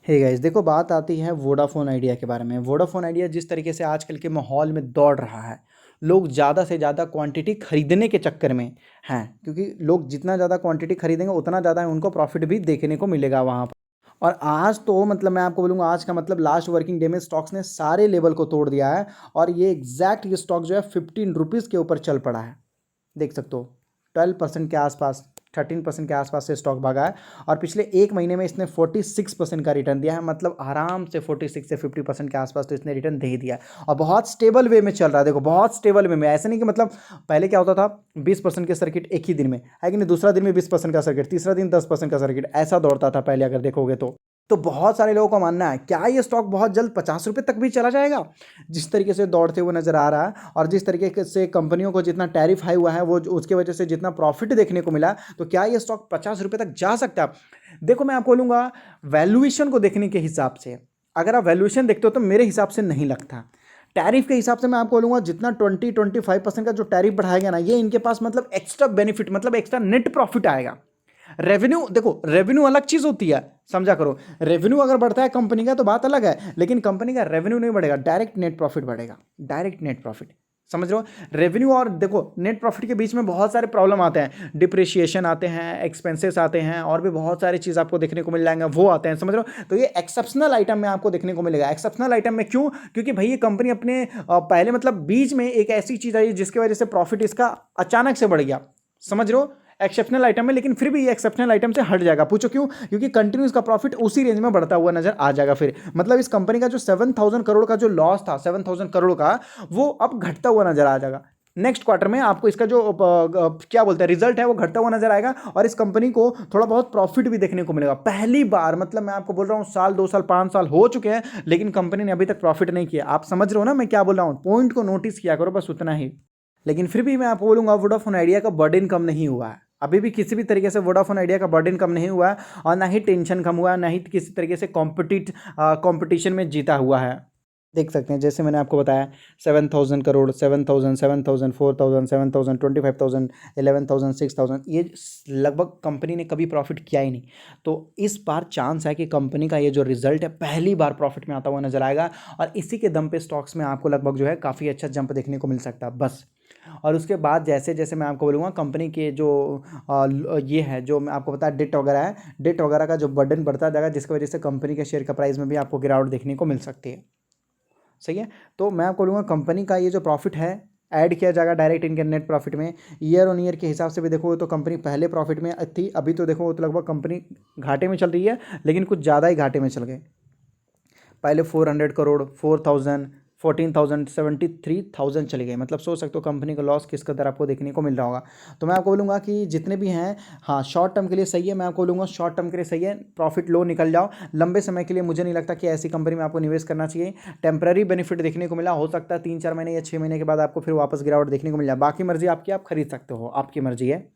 Hey guys, देखो बात आती है वोडाफोन आइडिया के बारे में। वोडाफोन आइडिया जिस तरीके से आजकल के माहौल में दौड़ रहा है, लोग ज़्यादा से ज़्यादा क्वांटिटी खरीदने के चक्कर में हैं, क्योंकि लोग जितना ज़्यादा क्वांटिटी खरीदेंगे उतना ज़्यादा उनको प्रॉफिट भी देखने को मिलेगा वहाँ पर। और आज तो मतलब मैं आपको बोलूँगा, आज का मतलब लास्ट वर्किंग डे में स्टॉक्स ने सारे लेवल को तोड़ दिया है। और ये एग्जैक्ट ये स्टॉक जो है 15 रुपीज़ के ऊपर चल पड़ा है। देख सकते हो 12% के आसपास, 13% के आसपास से स्टॉक भागा है। और पिछले एक महीने में इसने 46% का रिटर्न दिया है, मतलब आराम से 46 से 50% के आसपास तो इसने रिटर्न दे ही दिया है। और बहुत स्टेबल वे में चल रहा है। देखो बहुत स्टेबल वे में, ऐसा नहीं कि मतलब पहले क्या होता था 20% के सर्किट एक ही दिन में है कि नहीं, दूसरा दिन में 20% का सर्किट, तीसरा दिन 10% का सर्किट, ऐसा दौड़ता था पहले अगर देखोगे तो बहुत सारे लोगों का मानना है क्या ये स्टॉक बहुत जल्द 50 रुपये तक भी चला जाएगा। जिस तरीके से दौड़ते हुए नजर आ रहा है और जिस तरीके से कंपनियों को जितना टैरिफ हाई हुआ है, वो उसके वजह से जितना प्रॉफिट देखने को मिला, तो क्या ये स्टॉक 50 रुपये तक जा सकता है। देखो मैं आपको बोलूँगा, वैल्यूएशन को देखने के हिसाब से, अगर आप वैल्यूएशन देखते हो तो मेरे हिसाब से नहीं लगता। टैरिफ के हिसाब से मैं आपको बोलूँगा, जितना 20-25% का जो टैरिफ बढ़ाएगा ना, ये इनके पास मतलब एक्स्ट्रा बेनिफिट, मतलब एक्स्ट्रा नेट प्रॉफिट आएगा। रेवेन्यू देखो, रेवेन्यू अलग चीज होती है, समझा करो। रेवेन्यू अगर बढ़ता है कंपनी का तो बात अलग है, लेकिन कंपनी का रेवेन्यू नहीं बढ़ेगा, डायरेक्ट नेट प्रॉफिट बढ़ेगा। डायरेक्ट नेट प्रॉफिट, समझ रहे हो। रेवेन्यू और देखो नेट प्रॉफिट के बीच में बहुत सारे प्रॉब्लम आते हैं, डिप्रिशिएशन आते हैं, एक्सपेंसेस आते हैं, और भी बहुत सारी चीज़ आपको देखने को मिल जाएंगे, वो आते हैं, समझ रहे हो। तो ये एक्सेप्शनल आइटम में आपको देखने को मिलेगा। एक्सेप्शनल आइटम में क्यों? क्योंकि भाई ये कंपनी अपने पहले मतलब बीच में एक ऐसी चीज़ आई जिसकी वजह से प्रॉफिट इसका अचानक से बढ़ गया, समझ रहे हो। एक्सेप्शनल आइटम है, लेकिन फिर भी ये एक्सेप्शनल आइटम से हट जाएगा। पूछो क्यों? क्योंकि कंटिन्यूस का प्रॉफिट उसी रेंज में बढ़ता हुआ नजर आ जाएगा। फिर मतलब इस कंपनी का जो 7,000 करोड़ का जो लॉस था, 7,000 करोड़ का, वो अब घटता हुआ नजर आ जाएगा। नेक्स्ट क्वार्टर में आपको इसका जो क्या बोलते हैं रिजल्ट है, वो घटता हुआ नजर आएगा, और इस कंपनी को थोड़ा बहुत प्रॉफिट भी देखने को मिलेगा पहली बार। मतलब मैं आपको बोल रहा हूँ, साल 2 साल 5 साल हो चुके हैं, लेकिन कंपनी ने अभी तक प्रॉफिट नहीं किया। आप समझ रहे हो ना मैं क्या बोल रहा हूँ? पॉइंट को नोटिस किया करो, बस उतना ही। लेकिन फिर भी मैं आपको बोलूंगा, वोडाफोन आइडिया का बर्डन कम नहीं हुआ है। अभी भी किसी भी तरीके से वोडाफोन आइडिया का बर्डन कम नहीं हुआ है, और ना ही टेंशन कम हुआ है, ना ही किसी तरीके से कंपटीशन में जीता हुआ है। देख सकते हैं, जैसे मैंने आपको बताया, 7,000 करोड़, 7,000, 7,000, 4,000, 7,000, 25,000, 11,000, 6,000, ये लगभग कंपनी ने कभी प्रॉफिट किया ही नहीं। तो इस बार चांस है कि कंपनी का ये जो रिजल्ट है पहली बार प्रॉफिट में आता हुआ नजर आएगा, और इसी के दम पे स्टॉक्स में आपको लगभग जो है काफ़ी अच्छा जंप देखने को मिल सकता है बस। और उसके बाद जैसे जैसे मैं आपको बोलूँगा, कंपनी के जो ये है, जो मैं आपको बताया डेट वगैरह है, डेट वगैरह का जो बर्डन बढ़ता जाएगा, जिसकी वजह से कंपनी के शेयर का प्राइस में भी आपको गिरावट देखने को मिल सकती है। सही है। तो मैं आपको बोलूँगा, कंपनी का ये जो प्रॉफिट है ऐड किया जाएगा डायरेक्ट इनके नेट प्रॉफिट में। ईयर ऑन ईयर के हिसाब से भी देखो तो कंपनी पहले प्रॉफिट में थी, अभी तो देखो तो लगभग कंपनी घाटे में चल रही है, लेकिन कुछ ज़्यादा ही घाटे में चल गए। पहले 400 करोड़, 4,000, 14,000, 73,000 चले गए। मतलब सोच सकते हो कंपनी का लॉस किस कदर आपको देखने को मिल रहा होगा। तो मैं आपको बोलूँगा कि जितने भी हैं, हाँ शॉर्ट टर्म के लिए सही है। मैं आपको बोलूँगा शॉर्ट टर्म के लिए सही है, प्रॉफिट लो निकल जाओ। लंबे समय के लिए मुझे नहीं लगता कि ऐसी कंपनी में आपको निवेश करना चाहिए। टेम्पररी बेनिफिट देखने को मिला, हो सकता है 3-4 महीने या 6 महीने के बाद आपको फिर वापस गिरावट देखने को मिल जाए। बाकी मर्जी आपकी, आप खरीद सकते हो, आपकी मर्जी है।